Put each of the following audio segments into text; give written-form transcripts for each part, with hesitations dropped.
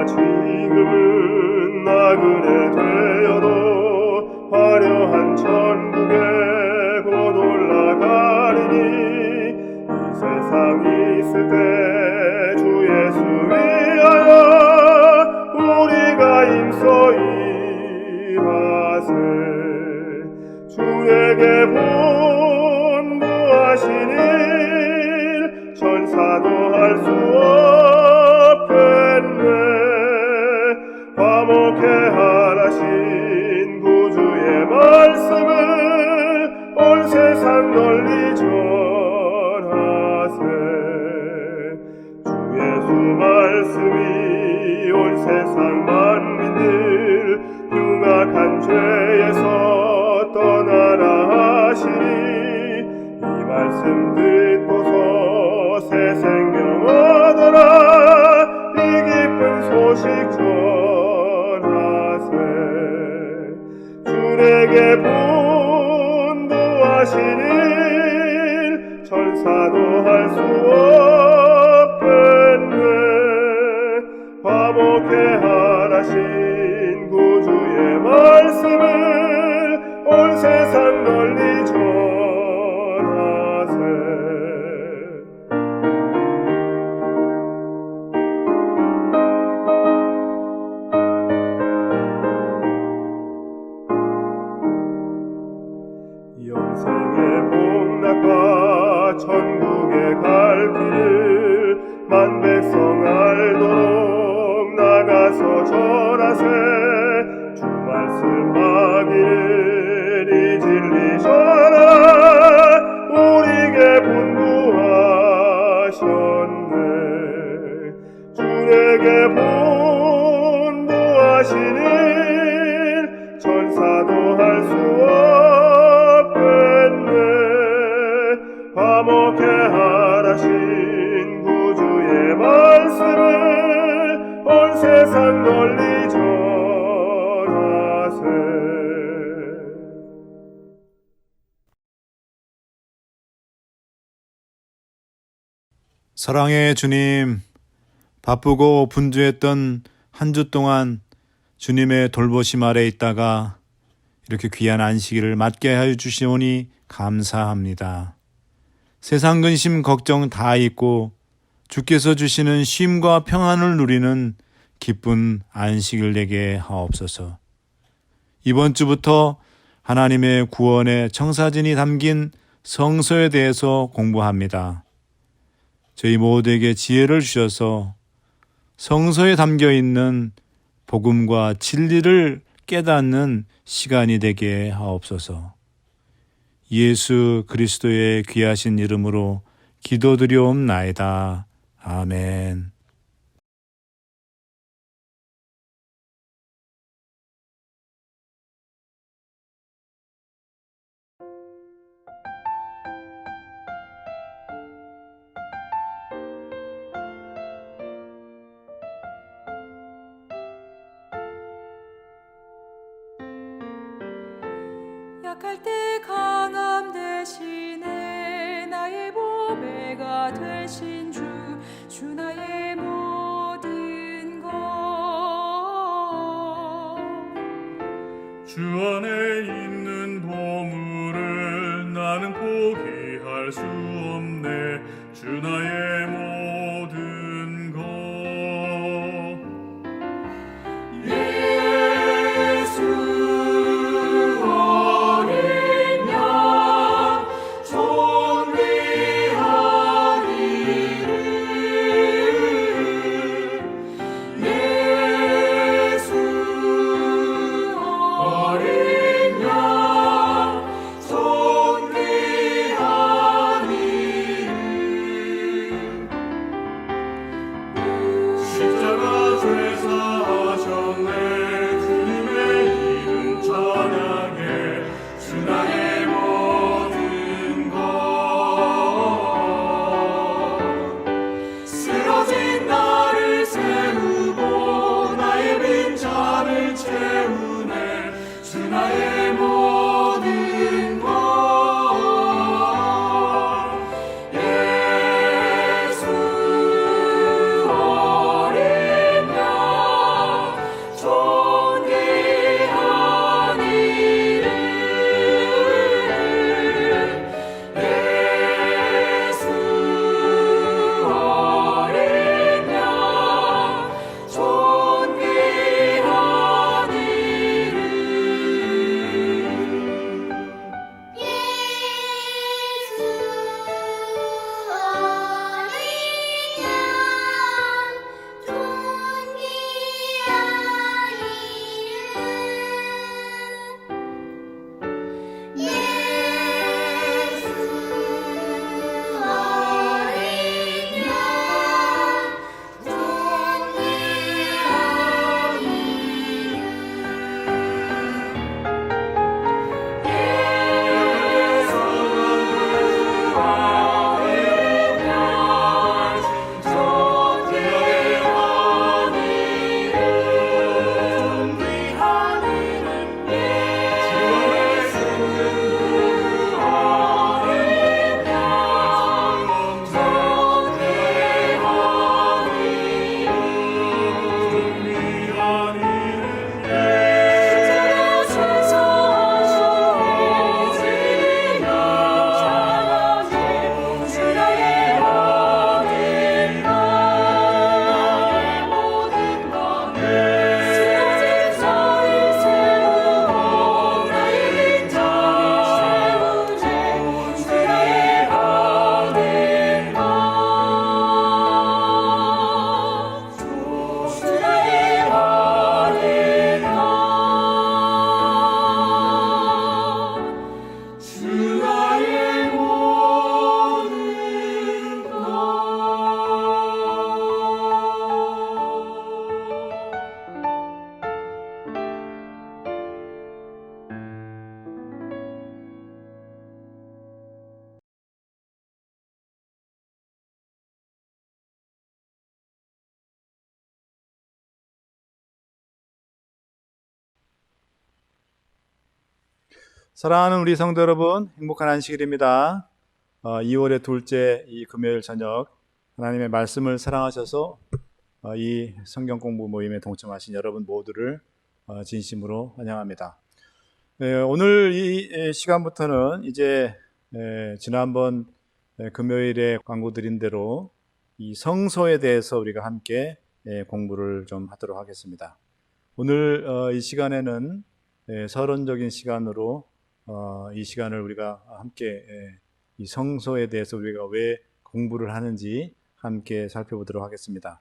지금은 나그네 되어도 화려한 천국에 곧 올라가리니 이 세상 있을 때 주 예수 위하여 우리가 힘써 일하세. 주에게 분부하신 일 천사도 할 수 없겠네. 화목해 하라신 구주의 말씀을 온 세상 널리 전하세. 주 예수 말씀이 온 세상 만민들 흉악한 죄에서 떠나라 하시니 이 말씀 듣고서 새 생명 얻어라. 이 기쁜 소식 전하세. 주에게 분부하신 일 천사도 할 수 없겠네. 화목해 하라신 구주의 말씀을 온 세상 널리 전하세. 영생의 복락과 천국에 갈 길을 만백성 알도록 나가서 전하세. 주 말씀하기를 이 진리 전하라. 우리에게 분부하셨네. 주에게 분부하신 일 천사도 할 수 없겠네. 화목해 하라신 구주의 말씀을 온 세상 널리 전하세. 사랑의 주님, 바쁘고 분주했던 한 주 동안 주님의 돌보심 아래 있다가 이렇게 귀한 안식일을 맞게 하여 주시오니 감사합니다. 세상 근심 걱정 다 잊고 주께서 주시는 쉼과 평안을 누리는 기쁜 안식일 되게 하옵소서. 이번 주부터 하나님의 구원의 청사진이 담긴 성서에 대해서 공부합니다. 저희 모두에게 지혜를 주셔서 성서에 담겨 있는 복음과 진리를 깨닫는 시간이 되게 하옵소서. 예수 그리스도의 귀하신 이름으로 기도드리옵나이다. 아멘. 약할 때 강함 대신에 나의 보배가 되신 주 나의 모든 것. 주 안에 있는 보물을 나는 포기할 수 없네. 주 나의 모든 것. 사랑하는 우리 성도 여러분, 행복한 안식일입니다. 2월의 둘째 이 금요일 저녁 하나님의 말씀을 사랑하셔서 이 성경 공부 모임에 동참하신 여러분 모두를 진심으로 환영합니다. 오늘 이 시간부터는 이제 지난번 금요일에 광고 드린 대로 이 성서에 대해서 우리가 함께 공부를 좀 하도록 하겠습니다. 오늘 이 시간에는 서론적인 시간으로 이 시간을 우리가 함께 이 성서에 대해서 우리가 왜 공부를 하는지 함께 살펴보도록 하겠습니다.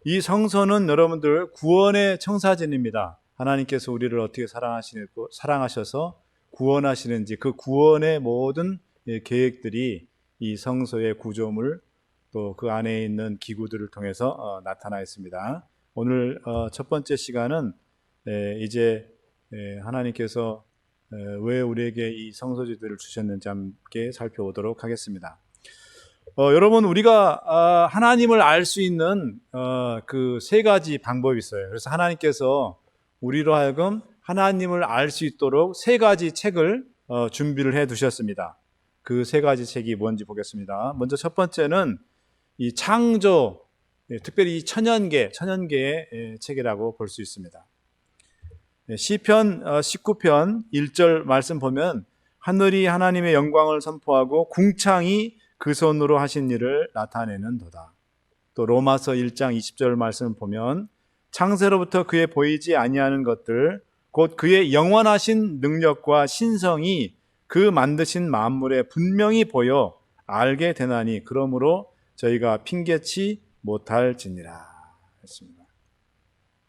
이 성서는 여러분들 구원의 청사진입니다. 하나님께서 우리를 어떻게 사랑하셔서 구원하시는지 그 구원의 모든 계획들이 이 성서의 구조물 또 그 안에 있는 기구들을 통해서 나타나 있습니다. 오늘 첫 번째 시간은 이제 하나님께서 왜 우리에게 이 성서지들을 주셨는지 함께 살펴보도록 하겠습니다. 여러분, 우리가 하나님을 알 수 있는 그 세 가지 방법이 있어요. 그래서 하나님께서 우리로 하여금 하나님을 알 수 있도록 세 가지 책을 준비를 해 두셨습니다. 그 세 가지 책이 뭔지 보겠습니다. 먼저 첫 번째는 이 창조, 특별히 이 천연계의 책이라고 볼 수 있습니다. 시편 19편 1절 말씀 보면 하늘이 하나님의 영광을 선포하고 궁창이 그 손으로 하신 일을 나타내는도다. 또 로마서 1장 20절 말씀 보면 창세로부터 그의 보이지 아니하는 것들 곧 그의 영원하신 능력과 신성이 그 만드신 만물에 분명히 보여 알게 되나니 그러므로 저희가 핑계치 못할지니라 했습니다.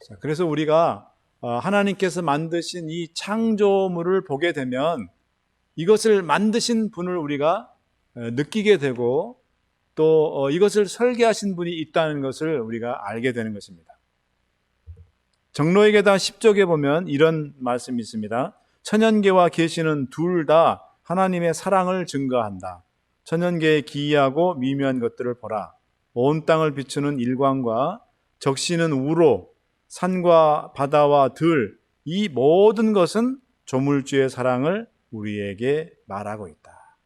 자, 그래서 우리가 하나님께서 만드신 이 창조물을 보게 되면 이것을 만드신 분을 우리가 느끼게 되고 또 이것을 설계하신 분이 있다는 것을 우리가 알게 되는 것입니다. 정로의 계단 10쪽에 보면 이런 말씀이 있습니다. 천연계와 계시는 둘 다 하나님의 사랑을 증거한다. 천연계의 기이하고 미묘한 것들을 보라. 온 땅을 비추는 일광과 적시는 우로 산과 바다와 들, 이 모든 것은 조물주의 사랑을 우리에게 말하고 있다.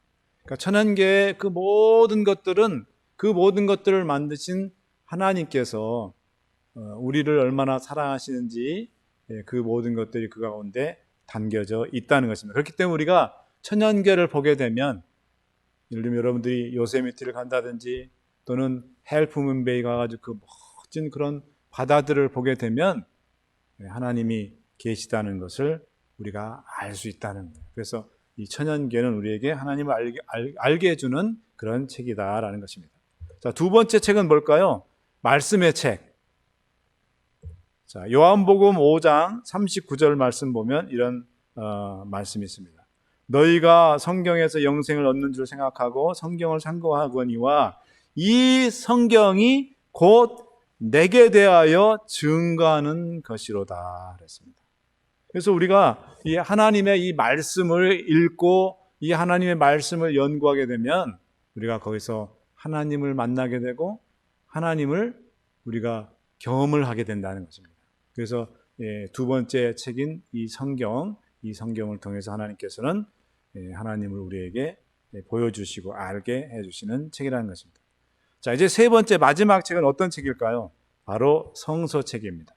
그러니까 천연계의 그 모든 것들은 그 모든 것들을 만드신 하나님께서 우리를 얼마나 사랑하시는지 그 모든 것들이 그 가운데 담겨져 있다는 것입니다. 그렇기 때문에 우리가 천연계를 보게 되면 예를 들면 여러분들이 요세미티를 간다든지 또는 헬프문베이 가가지고 그 멋진 그런 바다들을 보게 되면 하나님이 계시다는 것을 우리가 알 수 있다는 거예요. 그래서 이 천연계는 우리에게 하나님을 알게 해주는 그런 책이다라는 것입니다. 자, 두 번째 책은 뭘까요? 말씀의 책. 자, 요한복음 5장 39절 말씀 보면 이런 말씀이 있습니다. 너희가 성경에서 영생을 얻는 줄 생각하고 성경을 상고하거니와 이 성경이 곧 내게 대하여 증거하는 것이로다 그랬습니다. 그래서 우리가 이 하나님의 이 말씀을 읽고 이 하나님의 말씀을 연구하게 되면 우리가 거기서 하나님을 만나게 되고 하나님을 우리가 경험을 하게 된다는 것입니다. 그래서 두 번째 책인 이 성경을 통해서 하나님께서는 하나님을 우리에게 보여주시고 알게 해주시는 책이라는 것입니다. 자, 이제 세 번째 마지막 책은 어떤 책일까요? 바로 성서책입니다.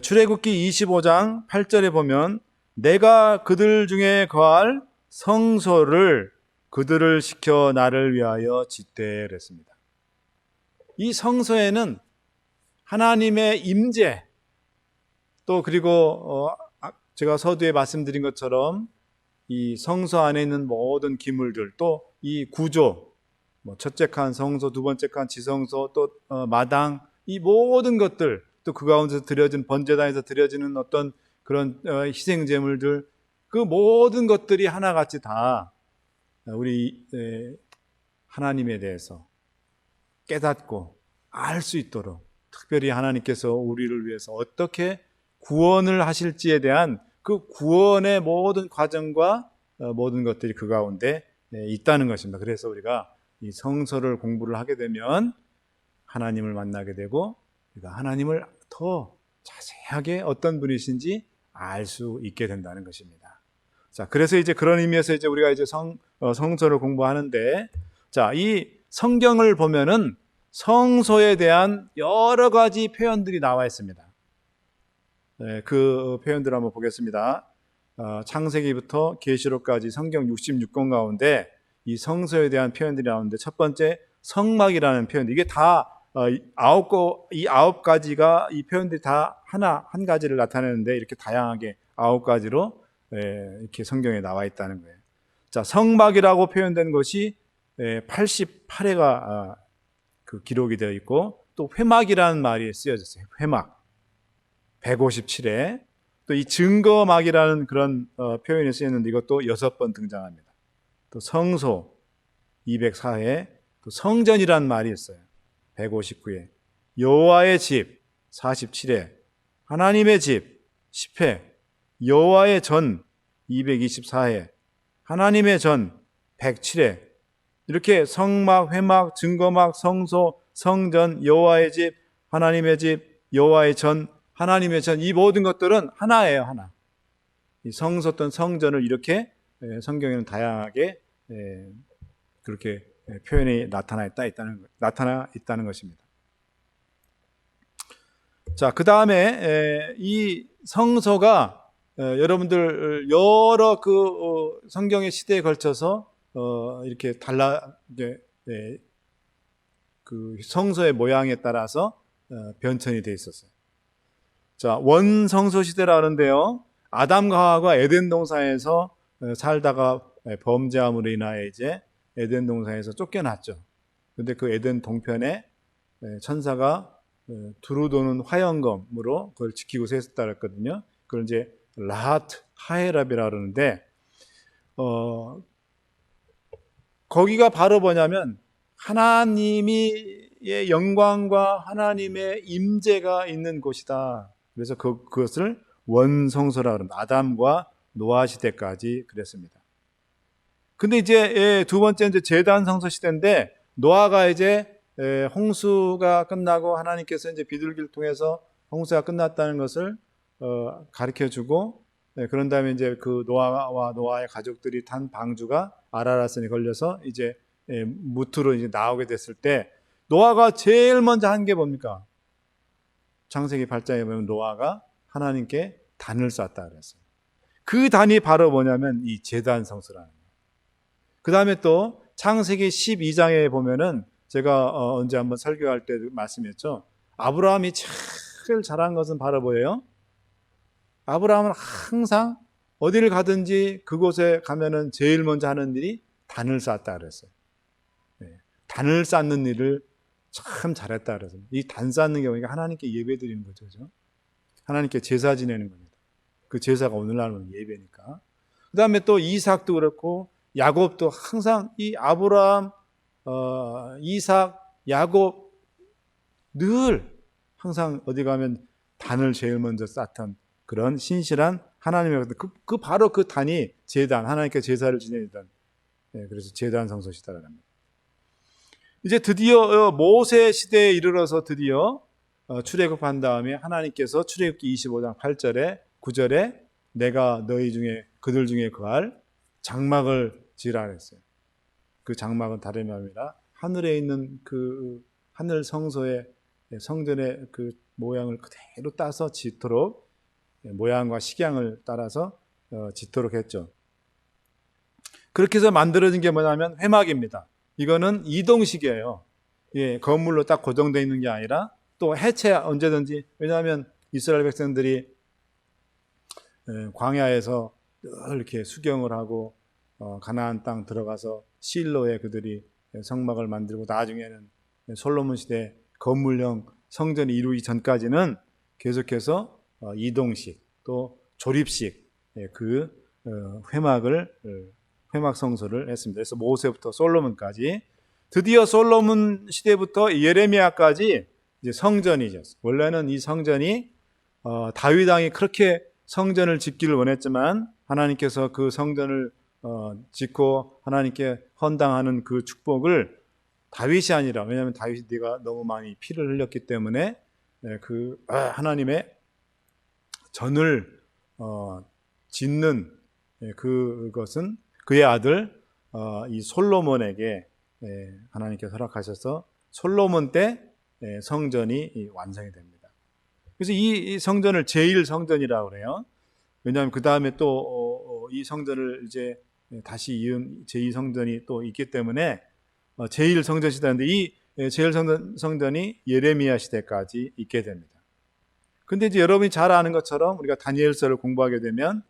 출애굽기 25장 8절에 보면 내가 그들 중에 거할 성소를 그들을 시켜 나를 위하여 짓되 그랬습니다. 이 성서에는 하나님의 임재 또 그리고 제가 서두에 말씀드린 것처럼 이 성서 안에 있는 모든 기물들 또 이 구조 첫째 칸 성소, 두 번째 칸 지성소, 또 마당 이 모든 것들 또 그 가운데서 드려진 번제단에서 드려지는 어떤 그런 희생 제물들 그 모든 것들이 하나같이 다 우리 하나님에 대해서 깨닫고 알 수 있도록 특별히 하나님께서 우리를 위해서 어떻게 구원을 하실지에 대한 그 구원의 모든 과정과 모든 것들이 그 가운데 있다는 것입니다. 그래서 우리가 이 성서를 공부를 하게 되면 하나님을 만나게 되고 우리가 하나님을 더 자세하게 어떤 분이신지 알 수 있게 된다는 것입니다. 자, 그래서 이제 그런 의미에서 이제 우리가 이제 성서를 공부하는데, 자, 이 성경을 보면은 성소에 대한 여러 가지 표현들이 나와 있습니다. 네, 그 표현들을 한번 보겠습니다. 창세기부터 계시록까지 성경 66권 가운데 이 성소에 대한 표현들이 나오는데, 첫 번째 성막이라는 표현, 이게 다 이 9가지가 이 표현들이 다 한 가지를 나타내는데, 이렇게 다양하게 9가지로 이렇게 성경에 나와 있다는 거예요. 자, 성막이라고 표현된 것이 88회가 그 기록이 되어 있고, 또 회막이라는 말이 쓰여졌어요. 회막 157회, 또 이 증거막이라는 그런 표현이 쓰였는데 이것도 6번 등장합니다. 또 성소 204회, 또 성전이라는 말이 있어요. 159회, 여호와의 집 47회, 하나님의 집 10회, 여호와의 전 224회, 하나님의 전 107회, 이렇게 성막, 회막, 증거막, 성소, 성전, 여호와의 집, 하나님의 집, 여호와의 전, 하나님의 전, 이 모든 것들은 하나예요, 하나. 이 성소 또는 성전을 이렇게 성경에는 다양하게 그렇게 표현이 나타나 있다는 것입니다. 자, 그 다음에 이 성소가 여러분들 여러 그 성경의 시대에 걸쳐서 이렇게 그 성소의 모양에 따라서 변천이 되어 있었어요. 자, 원성소 시대라 하는데요, 아담과 하와가 에덴 동산에서 살다가 범죄함으로 인하여 이제 에덴 동산에서 쫓겨났죠. 근데 그 에덴 동편에 천사가 두루 도는 화영검으로 그걸 지키고 세웠다 그랬거든요. 그걸 이제 라하트 하헤랍이라 그러는데, 거기가 바로 뭐냐면 하나님의 영광과 하나님의 임재가 있는 곳이다. 그래서 그것을 원성소라 그럽니다. 아담과 노아 시대까지 그랬습니다. 근데 이제 두 번째 이제 제단 성소 시대인데, 노아가 이제 홍수가 끝나고 하나님께서 이제 비둘기를 통해서 홍수가 끝났다는 것을 가르쳐주고, 그런 다음에 이제 그 노아와 노아의 가족들이 탄 방주가 아라라슨에 걸려서 이제 무트로 이제 나오게 됐을 때, 노아가 제일 먼저 한 게 뭡니까? 창세기 8장에 보면 노아가 하나님께 단을 쌓았다 그랬어요. 그 단이 바로 뭐냐면 이 제단 성소라는 거예요. 그 다음에 또 창세기 12장에 보면은 제가 언제 한번 설교할 때 말씀했죠. 아브라함이 제일 잘한 것은 바로 뭐예요? 아브라함은 항상 어디를 가든지 그곳에 가면은 제일 먼저 하는 일이 단을 쌓았다 그랬어요. 단을 쌓는 일을 참 잘했다 그래서, 이 단 쌓는 게 뭐니까 하나님께 예배 드리는 거죠, 그죠? 하나님께 제사 지내는 겁니다. 그 제사가 오늘날은 예배니까. 그 다음에 또 이삭도 그렇고 야곱도 항상 이 아브라함, 이삭, 야곱 늘 항상 어디 가면 단을 제일 먼저 쌓던 그런 신실한 하나님의 그 바로 그 단이 제단, 하나님께 제사를 지내던, 그래서 제단 성소시다라고 합니다. 이제 드디어 모세 시대에 이르러서 드디어 출애굽한 다음에 하나님께서 출애굽기 25장 8절에 9절에 내가 너희 중에 그들 중에 거할 장막을 지으라 했어요. 그 장막은 다름이 아니라 하늘에 있는 그 하늘 성소의 성전의 그 모양을 그대로 따서 짓도록, 모양과 식양을 따라서 짓도록 했죠. 그렇게 해서 만들어진 게 뭐냐면 회막입니다. 이거는 이동식이에요. 건물로 딱 고정되어 있는 게 아니라 또 해체 언제든지, 왜냐하면 이스라엘 백성들이 광야에서 늘 이렇게 수경을 하고 가나안 땅 들어가서 실로에 그들이 성막을 만들고, 나중에는 솔로몬 시대 건물형 성전이 이루기 전까지는 계속해서 이동식 또 조립식 그 회막 성소를 했습니다. 그래서 모세부터 솔로몬까지, 드디어 솔로몬 시대부터 예레미야까지 이제 성전이죠. 원래는 이 성전이 다윗 왕이 그렇게 성전을 짓기를 원했지만 하나님께서 그 성전을 짓고 하나님께 헌당하는 그 축복을 다윗이 아니라, 왜냐하면 다윗이 네가 너무 많이 피를 흘렸기 때문에 그 하나님의 전을 짓는 그것은 그의 아들 이 솔로몬에게 하나님께서 허락하셔서 솔로몬 때 성전이 완성이 됩니다. 그래서 이 성전을 제1성전이라고 그래요. 왜냐하면 그 다음에 또 이 성전을 이제 다시 이은 제2성전이 또 있기 때문에 제1성전 시대인데 이 제1성전이 예레미야 시대까지 있게 됩니다. 근데 이제 여러분이 잘 아는 것처럼 우리가 다니엘서를 공부하게 되면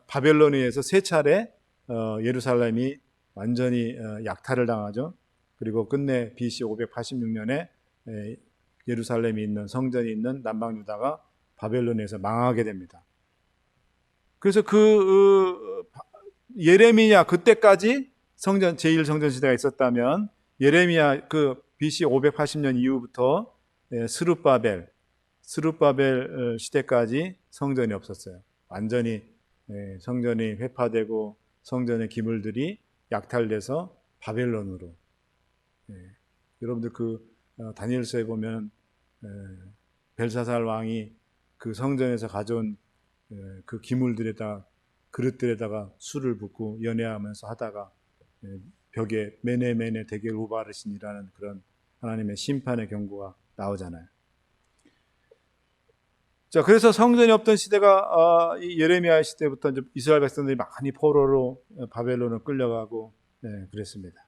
바벨론에 의해서 세 차례 예루살렘이 완전히 약탈을 당하죠. 그리고 끝내 BC 586년에 예루살렘이 있는 성전이 있는 남방 유다가 바벨론에서 망하게 됩니다. 그래서 예레미야 그때까지 성전 제1성전 시대가 있었다면 예레미야 그 BC 580년 이후부터 스룹바벨 시대까지 성전이 없었어요. 완전히 성전이 회파되고 성전의 기물들이 약탈돼서 바벨론으로. 여러분들 다니엘서에 보면 벨사살 왕이 그 성전에서 가져온 그 기물들에다 그릇들에다가 술을 붓고 연애하면서 하다가 벽에 메네 데겔 우바르신이라는 그런 하나님의 심판의 경고가 나오잖아요. 자, 그래서 성전이 없던 시대가 이 예레미야 시대부터 이제 이스라엘 백성들이 많이 포로로 바벨론을 끌려가고 그랬습니다.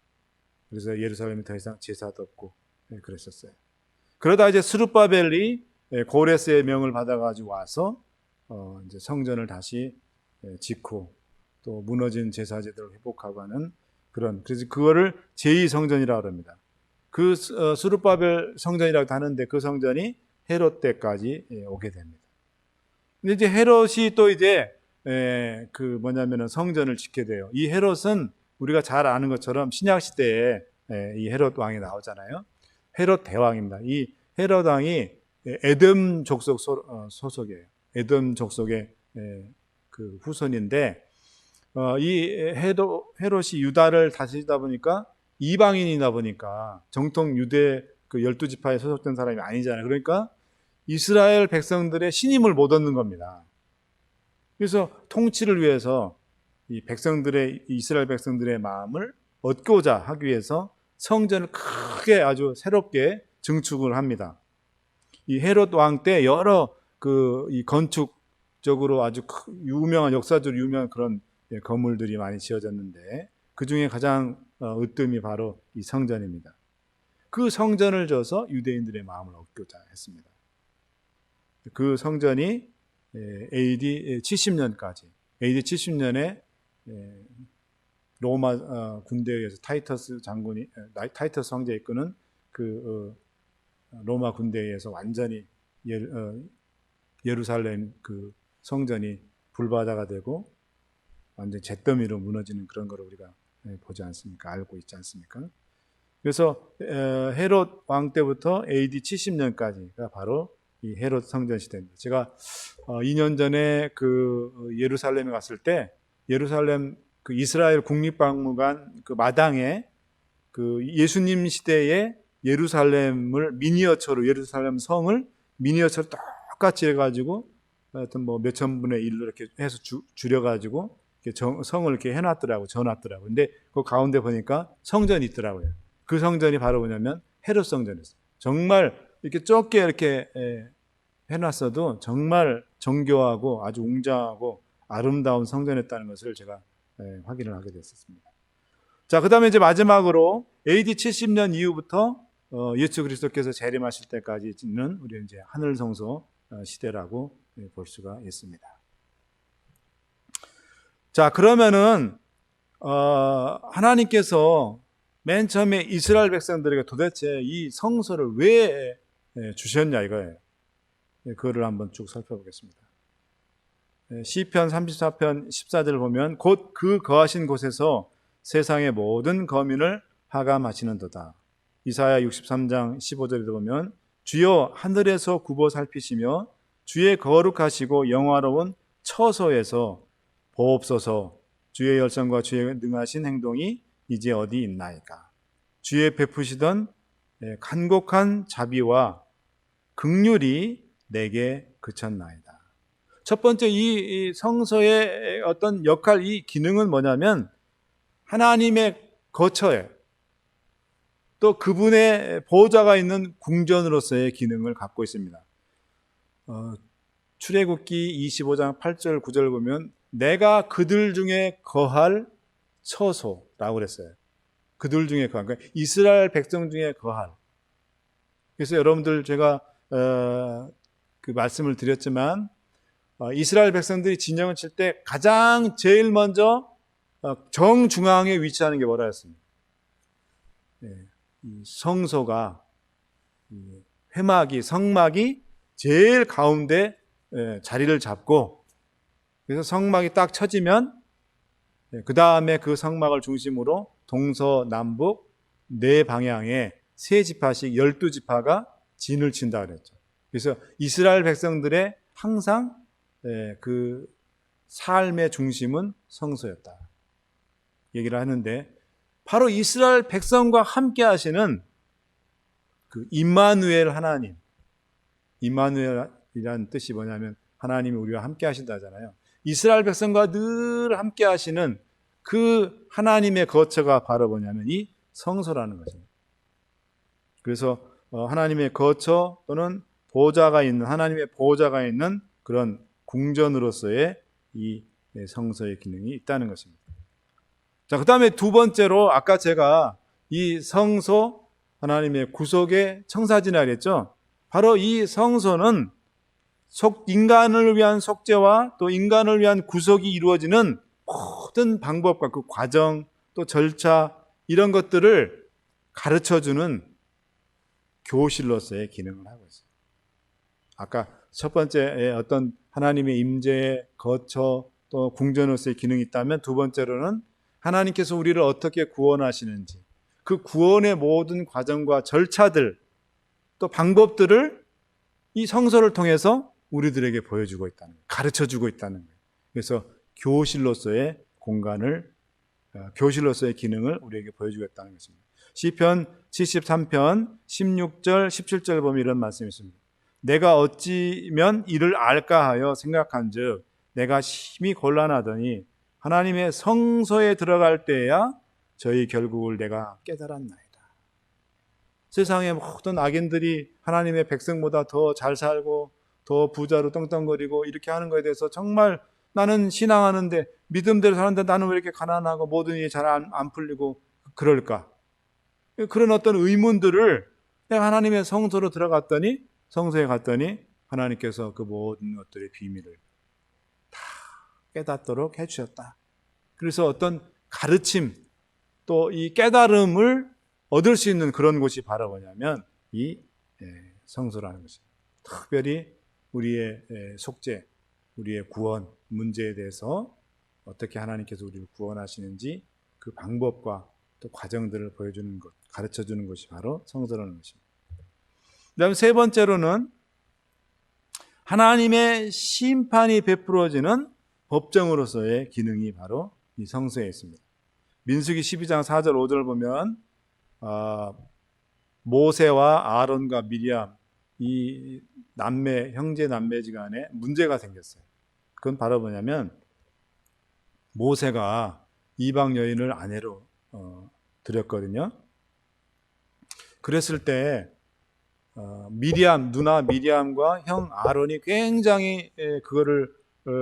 그래서 예루살렘이 더 이상 제사도 없고 그랬었어요. 그러다 이제 스룹바벨이 고레스의 명을 받아가지고 와서 이제 성전을 다시 짓고 또 무너진 제사제들을 회복하고 하는 그래서 그거를 제2성전이라고 합니다. 그 스룹바벨 성전이라고 하는데 그 성전이 헤롯 때까지 오게 됩니다. 근데 이제 헤롯이 또 이제 뭐냐면은 성전을 짓게 돼요. 이 헤롯은 우리가 잘 아는 것처럼 신약 시대에 이 헤롯 왕이 나오잖아요. 헤롯 대왕입니다. 이 헤롯 왕이 에돔 족속 소속이에요. 에돔 족속의 그 후손인데 이 헤롯이 유다를 다스리다 보니까 이방인이다 보니까 정통 유대 그 12지파에 소속된 사람이 아니잖아요. 그러니까 이스라엘 백성들의 신임을 못 얻는 겁니다. 그래서 통치를 위해서 이스라엘 백성들의 마음을 얻고자 하기 위해서 성전을 크게 아주 새롭게 증축을 합니다. 이 헤롯 왕 때 여러 이 건축적으로 아주 역사적으로 유명한 그런 건물들이 많이 지어졌는데 그 중에 가장 으뜸이 바로 이 성전입니다. 그 성전을 져서 유대인들의 마음을 얻고자 했습니다. 그 성전이 AD 70년까지, AD 70년에 로마 군대에 의해서 타이터스 황제가 이끄는 그 로마 군대에 의해서 완전히 예루살렘 그 성전이 불바다가 되고 완전 잿더미로 무너지는 그런 걸 우리가 보지 않습니까? 알고 있지 않습니까? 그래서 헤롯 왕 때부터 AD 70년까지가 바로 이 헤롯 성전 시대입니다. 제가 2년 전에 그 예루살렘에 갔을 때 예루살렘 그 이스라엘 국립박물관 그 마당에 그 예수님 시대의 예루살렘을 예루살렘 성을 미니어처로 똑같이 해가지고 하여튼 뭐 몇천 분의 1로 이렇게 해서 줄여가지고 성을 이렇게 해놨더라고요. 져놨더라고요. 근데 그 가운데 보니까 성전이 있더라고요. 그 성전이 바로 뭐냐면 헤롯 성전이었어요. 정말 이렇게 좁게 이렇게 해놨어도 정말 정교하고 아주 웅장하고 아름다운 성전이었다는 것을 제가 확인을 하게 됐었습니다. 자, 그 다음에 이제 마지막으로 AD 70년 이후부터 예수 그리스도께서 재림하실 때까지 있는 우리 이제 하늘 성소 시대라고 볼 수가 있습니다. 자, 그러면은 하나님께서 맨 처음에 이스라엘 백성들에게 도대체 이 성소를 왜 주셨냐 이거예요. 그거를 한번 쭉 살펴보겠습니다. 시편 34편 14절을 보면 곧 그 거하신 곳에서 세상의 모든 거민을 하감하시는도다. 이사야 63장 15절에도 보면 주여 하늘에서 굽어 살피시며 주의 거룩하시고 영화로운 처소에서 보옵소서. 주의 열정과 주의 능하신 행동이 이제 어디 있나이까. 주의 베푸시던 간곡한 자비와 긍휼이 내게 그쳤나이다. 첫 번째 이 성소의 어떤 역할, 이 기능은 뭐냐면 하나님의 거처에 또 그분의 보호자가 있는 궁전으로서의 기능을 갖고 있습니다. 출애굽기 25장 8절 9절 보면 내가 그들 중에 거할 처소라고 그랬어요. 그들 중에 거할, 그러니까 이스라엘 백성 중에 거할. 그래서 여러분들 제가 그 말씀을 드렸지만 이스라엘 백성들이 진영을 칠 때 가장 제일 먼저 정중앙에 위치하는 게 뭐라 했습니까? 이 성소가 회막이 성막이 제일 가운데 자리를 잡고 그래서 성막이 딱 쳐지면 그 다음에 그 성막을 중심으로 동서남북 네 방향에 세 지파씩 12지파가 진을 친다 그랬죠. 그래서 이스라엘 백성들의 항상 그 삶의 중심은 성소였다 얘기를 하는데 바로 이스라엘 백성과 함께 하시는 그 임마누엘 하나님, 임마누엘이라는 뜻이 뭐냐면 하나님이 우리와 함께 하신다잖아요. 이스라엘 백성과 늘 함께 하시는 그 하나님의 거처가 바로 뭐냐면 이 성소라는 것입니다. 그래서 하나님의 거처 또는 보좌가 있는 하나님의 보좌가 있는 그런 궁전으로서의 이 성소의 기능이 있다는 것입니다. 자, 그 다음에 두 번째로 아까 제가 이 성소 하나님의 구속의 청사지라 그랬죠. 바로 이 성소는 인간을 위한 속죄와 또 인간을 위한 구속이 이루어지는 모든 방법과 그 과정 또 절차 이런 것들을 가르쳐주는 교실로서의 기능을 하고 있어요. 아까 첫 번째 어떤 하나님의 임재의 거처 또 궁전으로서의 기능이 있다면 두 번째로는 하나님께서 우리를 어떻게 구원하시는지 그 구원의 모든 과정과 절차들 또 방법들을 이 성서를 통해서 우리들에게 보여주고 있다는 거예요. 가르쳐주고 있다는 거예요. 그래서 교실로서의 공간을 교실로서의 기능을 우리에게 보여주고 있다는 것입니다. 시편 73편 16절 17절 보면 이런 말씀이 있습니다. 내가 어찌면 이를 알까 하여 생각한즉 내가 심히 곤란하더니 하나님의 성소에 들어갈 때야 저희 결국을 내가 깨달았나이다. 세상의 모든 악인들이 하나님의 백성보다 더 잘 살고 더 부자로 떵떵거리고 이렇게 하는 것에 대해서 정말 나는 신앙하는데 믿음대로 사는데 나는 왜 이렇게 가난하고 모든 일이 잘 안 풀리고 그럴까? 그런 어떤 의문들을 내가 하나님의 성소로 들어갔더니 성소에 갔더니 하나님께서 그 모든 것들의 비밀을 다 깨닫도록 해주셨다. 그래서 어떤 가르침 또 이 깨달음을 얻을 수 있는 그런 곳이 바로 뭐냐면 이 성소라는 것입니다. 특별히 우리의 속죄, 우리의 구원 문제에 대해서 어떻게 하나님께서 우리를 구원하시는지 그 방법과 또 과정들을 보여주는 것, 가르쳐주는 것이 바로 성소라는 것입니다. 그 다음 세 번째로는 하나님의 심판이 베풀어지는 법정으로서의 기능이 바로 이 성소에 있습니다. 민수기 12장 4절 5절을 보면 모세와 아론과 미리암 이 형제 남매지간에 문제가 생겼어요. 그건 바로 뭐냐면 모세가 이방 여인을 아내로 들였거든요. 그랬을 때 누나 미리암과 형 아론이 굉장히 그거를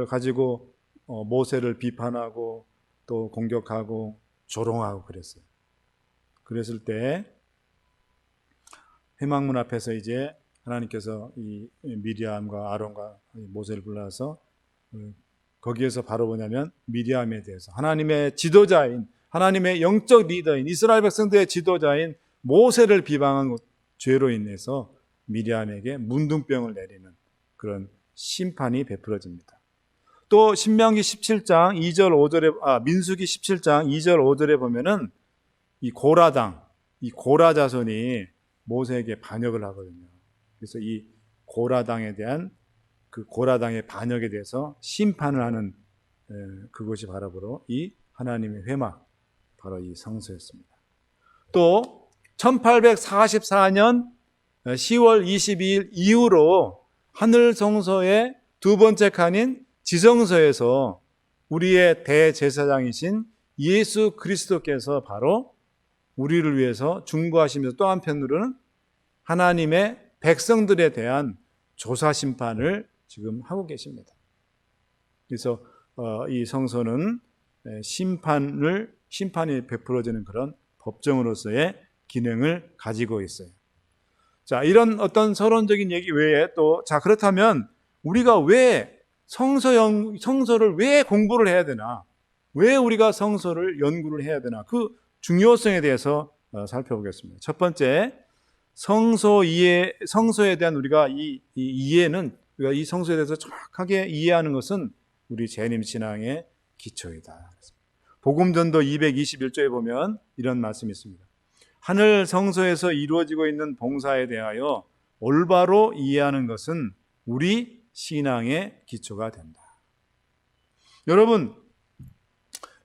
가지고 모세를 비판하고 또 공격하고 조롱하고 그랬어요. 그랬을 때 회막문 앞에서 이제 하나님께서 이 미리암과 아론과 모세를 불러서 거기에서 바로 뭐냐면 미리암에 대해서 하나님의 지도자인 하나님의 영적 리더인 이스라엘 백성들의 지도자인 모세를 비방한 죄로 인해서 미리암에게 문둥병을 내리는 그런 심판이 베풀어집니다. 또 신명기 17장 2절 5절에 민수기 17장 2절 5절에 보면은 이 고라 자손이 모세에게 반역을 하거든요. 그래서 이 고라당에 대한 그 고라당의 반역에 대해서 심판을 하는 그것이 바로 이 하나님의 회막 바로 이 성소였습니다. 또 1844년 10월 22일 이후로 하늘 성소에 두 번째 칸인 지성서에서 우리의 대제사장이신 예수 그리스도께서 바로 우리를 위해서 중보하시면서 또 한편으로는 하나님의 백성들에 대한 조사 심판을 지금 하고 계십니다. 그래서 이 성서는 심판이 베풀어지는 그런 법정으로서의 기능을 가지고 있어요. 자, 이런 어떤 서론적인 얘기 외에 또, 자, 그렇다면 우리가 왜 성서를 왜 공부를 해야 되나? 왜 우리가 성서를 연구를 해야 되나? 그 중요성에 대해서 살펴보겠습니다. 첫 번째, 성서에 대한 우리가 이 이해는, 우리가 이 성서에 대해서 정확하게 이해하는 것은 우리 재림 신앙의 기초이다. 복음전도 221조에 보면 이런 말씀이 있습니다. 하늘 성소에서 이루어지고 있는 봉사에 대하여 올바로 이해하는 것은 우리 신앙의 기초가 된다.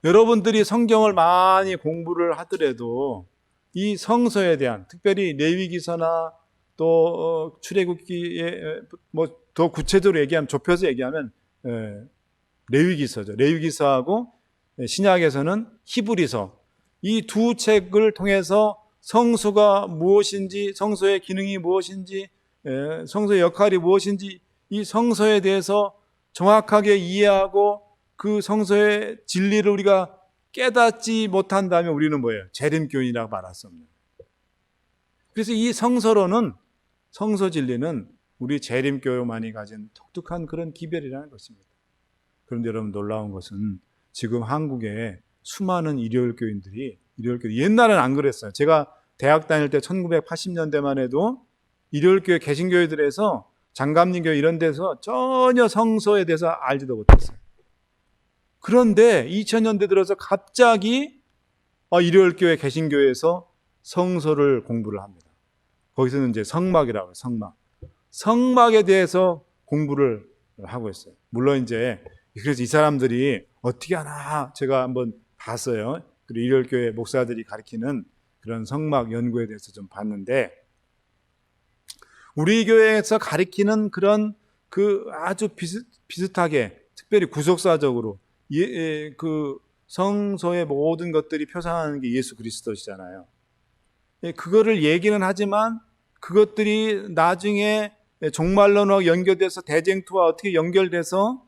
여러분들이 성경을 많이 공부를 하더라도 이 성서에 대한, 특별히 레위기서나 또 출애굽기에 더 구체적으로 얘기하면, 좁혀서 얘기하면 레위기서죠. 레위기서하고 신약에서는 히브리서, 이 두 책을 통해서 성소가 무엇인지, 성소의 기능이 무엇인지, 성소의 역할이 무엇인지, 이 성서에 대해서 정확하게 이해하고 그 성서의 진리를 우리가 깨닫지 못한다면 우리는 뭐예요? 재림교인이라고 말할 수 없는. 그래서 이 성서 진리는 우리 재림교만이 가진 독특한 그런 기별이라는 것입니다. 그런데 여러분, 놀라운 것은 지금 한국에 수많은 일요일교인들이 옛날엔 안 그랬어요. 제가 대학 다닐 때 1980년대만 해도 일요일교회 개신교회들에서 장감리교회 이런 데서 전혀 성서에 대해서 알지도 못했어요. 그런데 2000년대 들어서 갑자기 일요일교회 개신교회에서 성서를 공부를 합니다. 거기서는 이제 성막이라고 해요. 성막에 대해서 공부를 하고 있어요. 물론 이제 그래서 이 사람들이 어떻게 하나 제가 한번 봤어요. 그리고 일요일교회 목사들이 가르치는 그런 성막 연구에 대해서 좀 봤는데, 우리 교회에서 가르치는 그런 그 아주 비슷하게, 특별히 구속사적으로 그 성서의 모든 것들이 표상하는 게 예수 그리스도시잖아요. 그거를 얘기는 하지만 그것들이 나중에 종말론과 연결돼서 대쟁투와 어떻게 연결돼서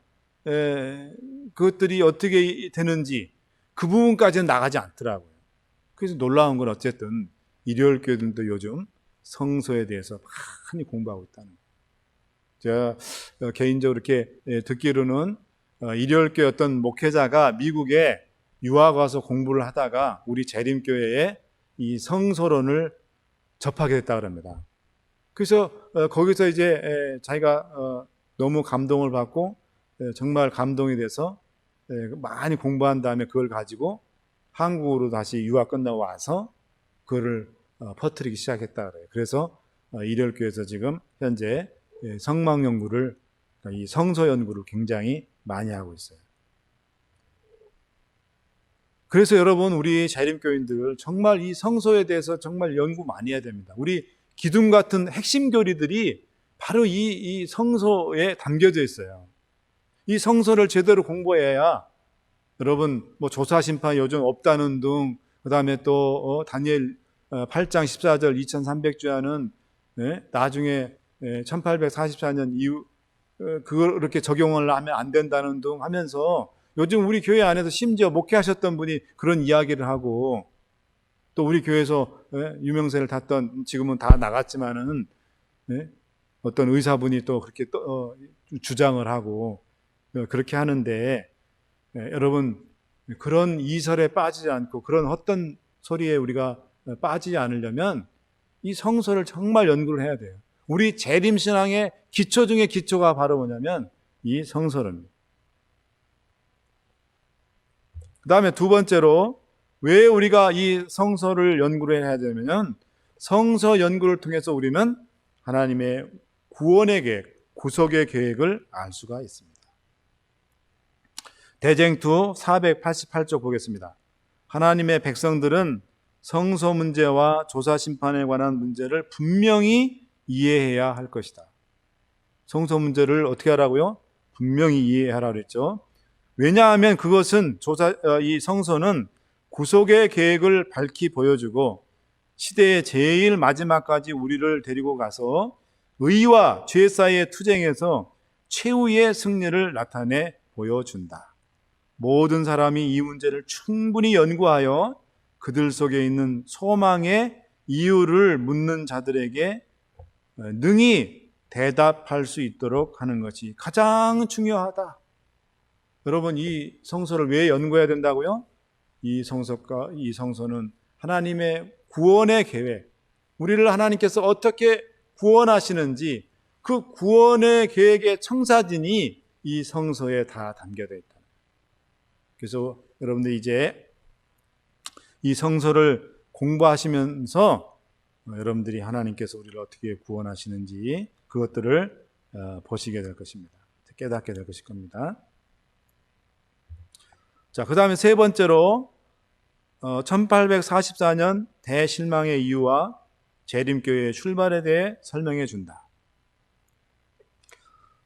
그것들이 어떻게 되는지 그 부분까지는 나가지 않더라고요. 그래서 놀라운 건 어쨌든 일요일 교회들도 요즘 성서에 대해서 많이 공부하고 있다는 거예요. 제가 개인적으로 이렇게 듣기로는 일요일 교회 어떤 목회자가 미국에 유학 와서 공부를 하다가 우리 재림교회에 이 성서론을 접하게 됐다고 합니다. 그래서 거기서 이제 자기가 너무 감동을 받고 정말 감동이 돼서 많이 공부한 다음에 그걸 가지고 한국으로 다시 유학 끝나고 와서 그거를 퍼뜨리기 시작했다 그래요. 그래서 일요일교회에서 지금 현재 성막 연구를, 이 성서 연구를 굉장히 많이 하고 있어요. 그래서 여러분, 우리 재림교인들 정말 이 성서에 대해서 정말 연구 많이 해야 됩니다. 우리 기둥 같은 핵심 교리들이 바로 이 성서에 담겨져 있어요. 이 성서를 제대로 공부해야 여러분 조사 심판 요즘 없다는 등, 그 다음에 또 다니엘 8장 14절 2300주야는 나중에 1844년 이후 그걸 이렇게 적용을 하면 안 된다는 등 하면서 요즘 우리 교회 안에서 심지어 목회하셨던 분이 그런 이야기를 하고, 또 우리 교회에서 유명세를 탔던, 지금은 다 나갔지만은 어떤 의사분이 또 그렇게 주장을 하고 그렇게 하는데, 여러분 그런 이설에 빠지지 않고 그런 헛된 소리에 우리가 빠지지 않으려면 이 성서를 정말 연구를 해야 돼요. 우리 재림신앙의 기초 중에 기초가 바로 뭐냐면 이 성서입니다. 그 다음에 두 번째로 왜 우리가 이 성서를 연구를 해야 되냐면, 성서 연구를 통해서 우리는 하나님의 구원의 계획, 구속의 계획을 알 수가 있습니다. 대쟁투 488쪽 보겠습니다. 하나님의 백성들은 성서 문제와 조사 심판에 관한 문제를 분명히 이해해야 할 것이다. 성서 문제를 어떻게 하라고요? 분명히 이해하라 그랬죠. 왜냐하면 그것은 이 성서는 구속의 계획을 밝히 보여주고 시대의 제일 마지막까지 우리를 데리고 가서 의와 죄 사이의 투쟁에서 최후의 승리를 나타내 보여준다. 모든 사람이 이 문제를 충분히 연구하여 그들 속에 있는 소망의 이유를 묻는 자들에게 능히 대답할 수 있도록 하는 것이 가장 중요하다. 여러분, 이 성서를 왜 연구해야 된다고요? 이 성서는 하나님의 구원의 계획, 우리를 하나님께서 어떻게 구원하시는지 그 구원의 계획의 청사진이 이 성서에 다 담겨져 있다. 그래서 여러분들 이제 이 성서를 공부하시면서 여러분들이 하나님께서 우리를 어떻게 구원하시는지 그것들을 보시게 될 것입니다. 깨닫게 될 것일 겁니다. 자, 그 다음에 세 번째로 1844년 대실망의 이유와 재림교회의 출발에 대해 설명해 준다.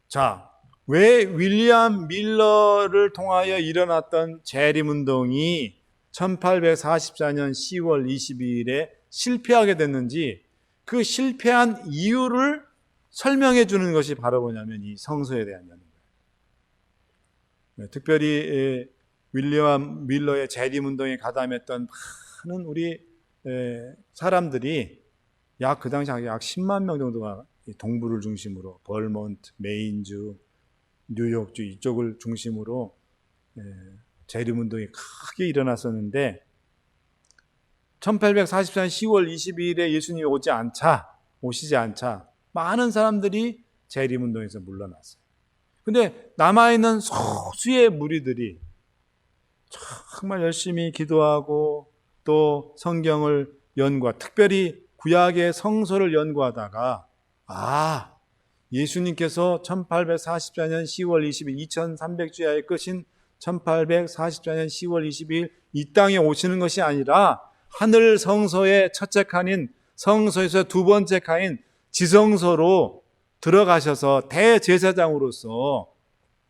자, 왜 윌리엄 밀러를 통하여 일어났던 재림운동이 1844년 10월 22일에 실패하게 됐는지 그 실패한 이유를 설명해 주는 것이 바로 뭐냐면 이 성서에 대한 연구예요. 특별히 윌리엄 밀러의 재림운동에 가담했던 많은 우리 사람들이 그 당시 약 10만 명 정도가 동부를 중심으로 벌몬트, 메인주, 뉴욕주 이쪽을 중심으로 재림운동이 크게 일어났었는데 1844년 10월 22일에 예수님이 오시지 않자 많은 사람들이 재림운동에서 물러났어요. 근데 남아있는 소수의 무리들이 정말 열심히 기도하고 또 성경을 특별히 구약의 성서를 연구하다가 예수님께서 1844년 10월 20일 2300주야의 끝인 1844년 10월 22일 이 땅에 오시는 것이 아니라 하늘 성서의 첫째 칸인 성서에서 두 번째 칸인 지성소로 들어가셔서 대제사장으로서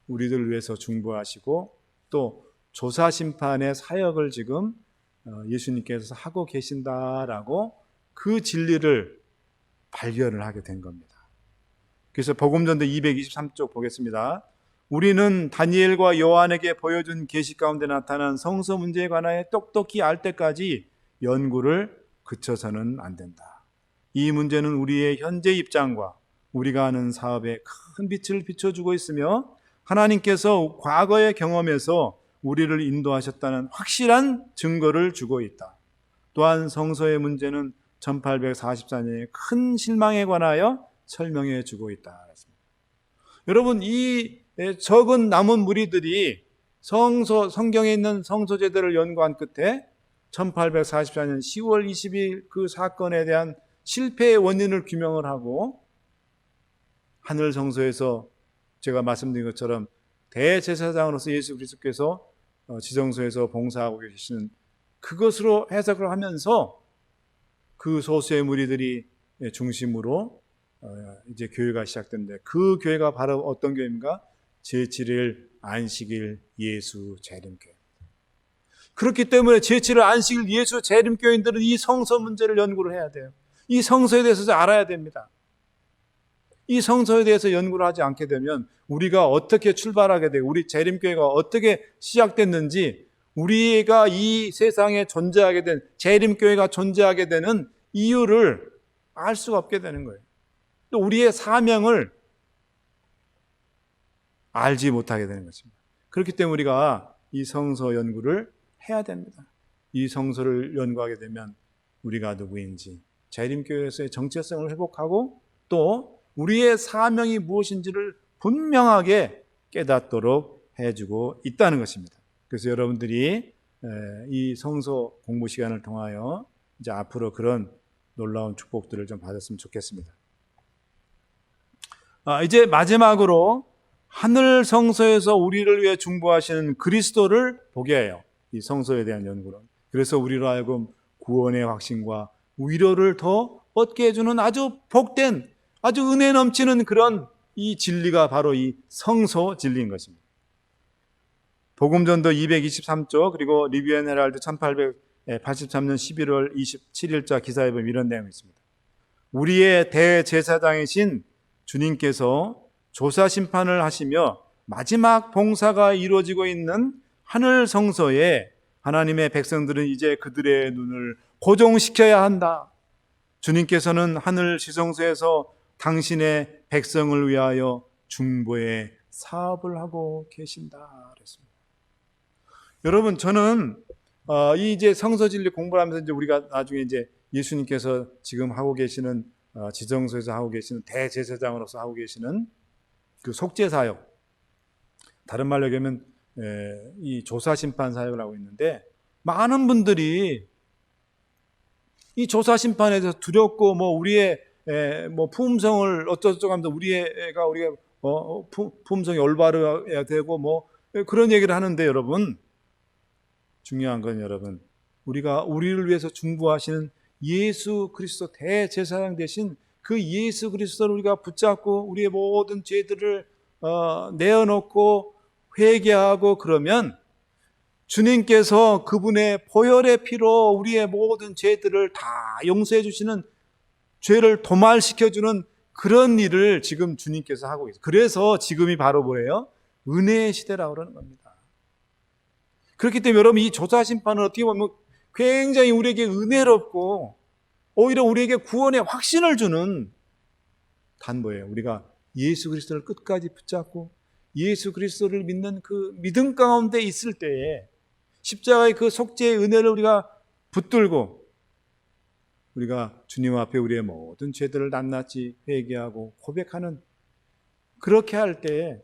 우리들을 위해서 중보하시고 또 조사심판의 사역을 지금 예수님께서 하고 계신다라고 그 진리를 발견을 하게 된 겁니다. 그래서 복음전도 223쪽 보겠습니다. 우리는 다니엘과 요한에게 보여준 계시 가운데 나타난 성서 문제에 관하여 똑똑히 알 때까지 연구를 그쳐서는 안 된다. 이 문제는 우리의 현재 입장과 우리가 하는 사업에 큰 빛을 비춰주고 있으며 하나님께서 과거의 경험에서 우리를 인도하셨다는 확실한 증거를 주고 있다. 또한 성서의 문제는 1844년의 큰 실망에 관하여 설명해 주고 있다. 여러분, 이 적은 남은 무리들이 성경에 있는 성서제도를 연구한 끝에 1844년 10월 20일 그 사건에 대한 실패의 원인을 규명을 하고 하늘 성소에서 제가 말씀드린 것처럼 대제사장으로서 예수 그리스도께서 지성소에서 봉사하고 계시는 그것으로 해석을 하면서 그 소수의 무리들이 중심으로 이제 교회가 시작됐는데 그 교회가 바로 어떤 교회입니까? 제7일 안식일 예수 재림교회. 그렇기 때문에 제7일 안식일 예수 재림교인들은 이 성서 문제를 연구를 해야 돼요. 이 성서에 대해서 알아야 됩니다. 이 성서에 대해서 연구를 하지 않게 되면 우리가 어떻게 출발하게 되고 우리 재림교회가 어떻게 시작됐는지 우리가 이 세상에 존재하게 된 재림교회가 존재하게 되는 이유를 알 수가 없게 되는 거예요. 또 우리의 사명을 알지 못하게 되는 것입니다. 그렇기 때문에 우리가 이 성서 연구를 해야 됩니다. 이 성서를 연구하게 되면 우리가 누구인지 재림교회에서의 정체성을 회복하고 또 우리의 사명이 무엇인지를 분명하게 깨닫도록 해주고 있다는 것입니다. 그래서 여러분들이 이 성서 공부 시간을 통하여 이제 앞으로 그런 놀라운 축복들을 좀 받았으면 좋겠습니다. 이제 마지막으로 하늘 성서에서 우리를 위해 중보하시는 그리스도를 보게 해요. 이 성서에 대한 연구는. 그래서 우리로 하여금 구원의 확신과 위로를 더 얻게 해주는 아주 복된, 아주 은혜 넘치는 그런 이 진리가 바로 이 성소 진리인 것입니다. 복음전도 223조 그리고 리뷰 앤 헤럴드 1883년 11월 27일자 기사에 보면 이런 내용이 있습니다. 우리의 대제사장이신 주님께서 조사 심판을 하시며 마지막 봉사가 이루어지고 있는 하늘 성소에 하나님의 백성들은 이제 그들의 눈을 고정시켜야 한다. 주님께서는 하늘 지성소에서 당신의 백성을 위하여 중보의 사업을 하고 계신다 그랬습니다. 여러분, 저는 이제 성서 진리 공부를 하면서 이제 우리가 나중에 이제 예수님께서 지금 하고 계시는 지성소에서 하고 계시는 대제사장으로서 하고 계시는 그 속죄 사역, 다른 말로 얘기하면 이 조사 심판 사역을 하고 있는데, 많은 분들이 이 조사 심판에 대해서 두렵고 뭐 우리의 뭐 품성을 어쩌고저쩌고 하면서 우리가 품성이 올바르야 되고 뭐 그런 얘기를 하는데, 여러분, 중요한 건 여러분, 우리가 우리를 위해서 중보하시는 예수 그리스도 대제사장 되신 그 예수 그리스도를 우리가 붙잡고 우리의 모든 죄들을 내어놓고 회개하고 그러면 주님께서 그분의 보혈의 피로 우리의 모든 죄들을 다 용서해 주시는, 죄를 도말시켜주는 그런 일을 지금 주님께서 하고 있어요. 그래서 지금이 바로 뭐예요? 은혜의 시대라고 그러는 겁니다. 그렇기 때문에 여러분, 이 조사 심판은 어떻게 보면 굉장히 우리에게 은혜롭고 오히려 우리에게 구원의 확신을 주는 단보예요. 우리가 예수 그리스도를 끝까지 붙잡고 예수 그리스도를 믿는 그 믿음 가운데 있을 때에 십자가의 그 속죄의 은혜를 우리가 붙들고 우리가 주님 앞에 우리의 모든 죄들을 낱낱이 회개하고 고백하는, 그렇게 할 때에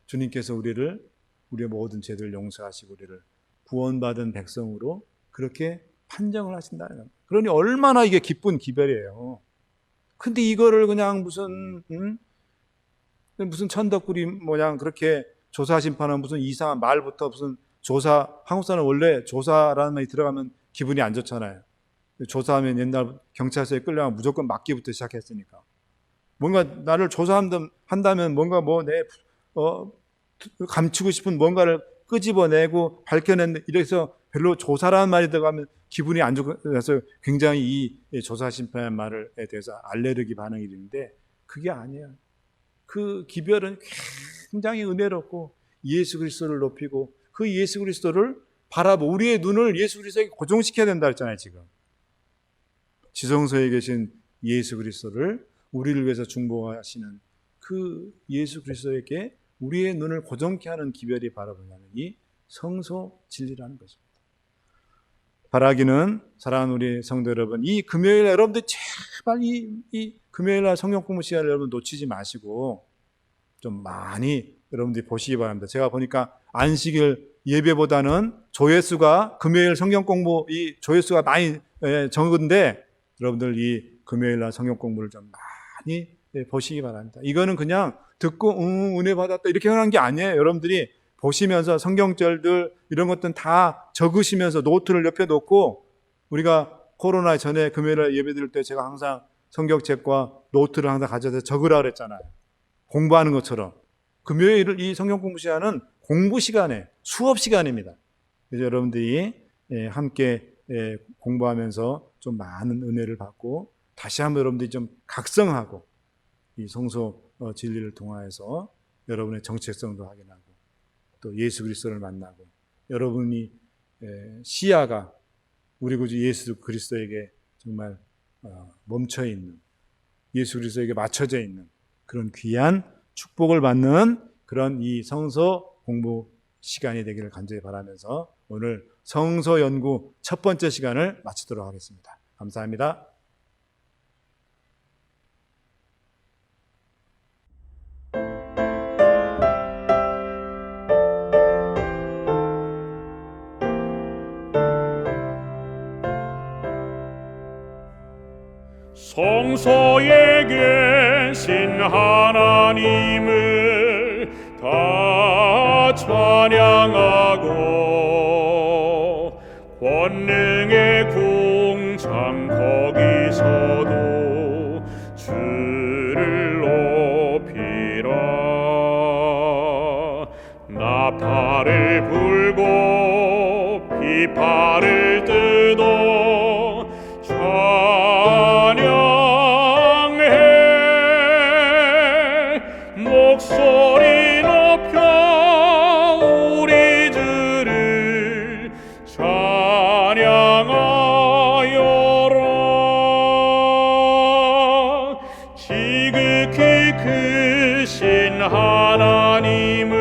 주님께서 우리의 모든 죄들을 용서하시고 우리를 구원받은 백성으로 그렇게 판정을 하신다는 겁니다. 그러니 얼마나 이게 기쁜 기별이에요. 근데 이거를 그냥 무슨 천덕꾸리 모양 그렇게 조사 심판은 무슨 이상한 말부터 무슨 조사, 한국 사람은 원래 조사라는 말이 들어가면 기분이 안 좋잖아요. 조사하면 옛날 경찰서에 끌려가면 무조건 맞기부터 시작했으니까. 뭔가 나를 조사한다면 뭔가 감추고 싶은 뭔가를 끄집어내고 밝혀낸다, 이래서 별로 조사라는 말이 들어가면 기분이 안 좋아서 굉장히 이 조사 심판의 말에 대해서 알레르기 반응이 있는데, 그게 아니에요. 그 기별은 굉장히 은혜롭고 예수 그리스도를 높이고 그 예수 그리스도를 바라보고 우리의 눈을 예수 그리스도에게 고정시켜야 된다 했잖아요. 지금 지성소에 계신 예수 그리스도를 우리를 위해서 중보하시는 그 예수 그리스도에게 우리의 눈을 고정케 하는 기별이 바로 뭐냐면 이 성소 진리라는 것입니다. 바라기는, 사랑하는 우리 성도 여러분, 이 금요일 여러분들 제발 이 금요일날 성경 공부 시간을 여러분 놓치지 마시고 좀 많이 여러분들이 보시기 바랍니다. 제가 보니까 안식일 예배보다는 조회수가, 금요일 성경 공부 이 조회수가 많이 적은데 여러분들 이 금요일날 성경 공부를 좀 많이 보시기 바랍니다. 이거는 그냥 듣고 은혜 받았다 이렇게 하는 게 아니에요. 여러분들이 보시면서 성경절들 이런 것들은 다 적으시면서 노트를 옆에 놓고, 우리가 코로나 전에 금요일날 예배 드릴 때 제가 항상 성경책과 노트를 항상 가져다 적으라 그랬잖아요. 공부하는 것처럼. 금요일 이 성경 공부 시간은 공부 시간에 수업 시간입니다. 그래서 여러분들이 함께 공부하면서 좀 많은 은혜를 받고 다시 한번 여러분들이 좀 각성하고 이 성소 진리를 통하여서 여러분의 정체성도 확인하고 또 예수 그리스도를 만나고 여러분이 시야가 우리 구주 예수 그리스도에게 정말 멈춰 있는, 예수 그리스도에게 맞춰져 있는 그런 귀한 축복을 받는 그런 이 성서 공부 시간이 되기를 간절히 바라면서 오늘 성서 연구 첫 번째 시간을 마치도록 하겠습니다. 감사합니다. 성소에 계신 하나님을 다 찬양하고 권능의 궁창 거기서도 주를 높이 나팔을 불고 비파를 뜯어 찬양해 목소리 높여 우리들을 찬양하여라. 지극히 크신 하나님을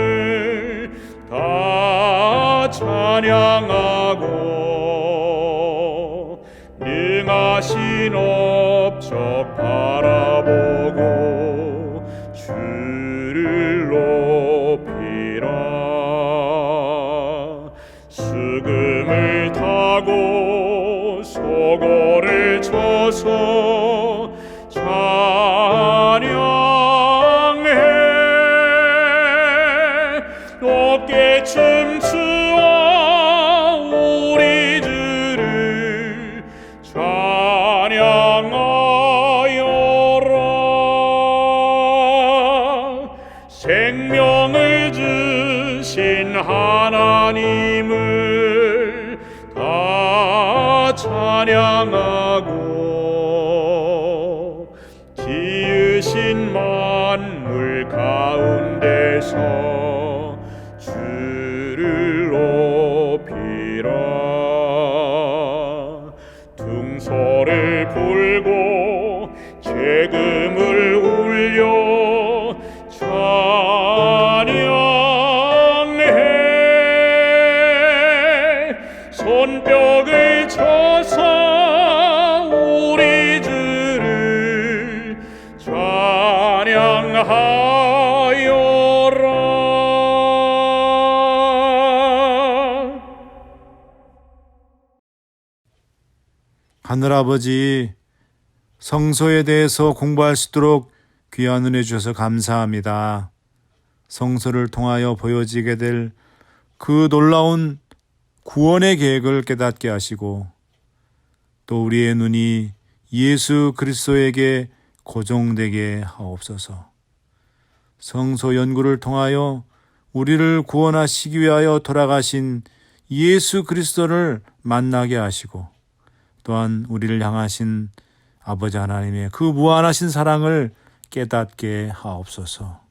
다 찬양하고 능하신 업적 바라보고 주를 높이라. 수금을 타고 소고를 쳐서 찬양해 어깨 춤추어 우리들을 찬양하여라. 생명을 주신 하나님을 다 찬양하고 지으신 만물 가운데서 주를 높이라. 둥소를 불고 재금을 울려 찬양해 손뼉을 쳐서 우리들을 찬양하여라. 하늘아버지, 성소에 대해서 공부할 수 있도록 귀한 은혜 주셔서 감사합니다. 성소를 통하여 보여지게 될 그 놀라운 구원의 계획을 깨닫게 하시고 또 우리의 눈이 예수 그리스도에게 고정되게 하옵소서. 성소 연구를 통하여 우리를 구원하시기 위하여 돌아가신 예수 그리스도를 만나게 하시고 또한 우리를 향하신 아버지 하나님의 그 무한하신 사랑을 깨닫게 하옵소서.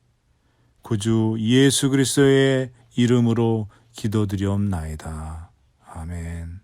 구주 예수 그리스도의 이름으로 기도드리옵나이다. 아멘.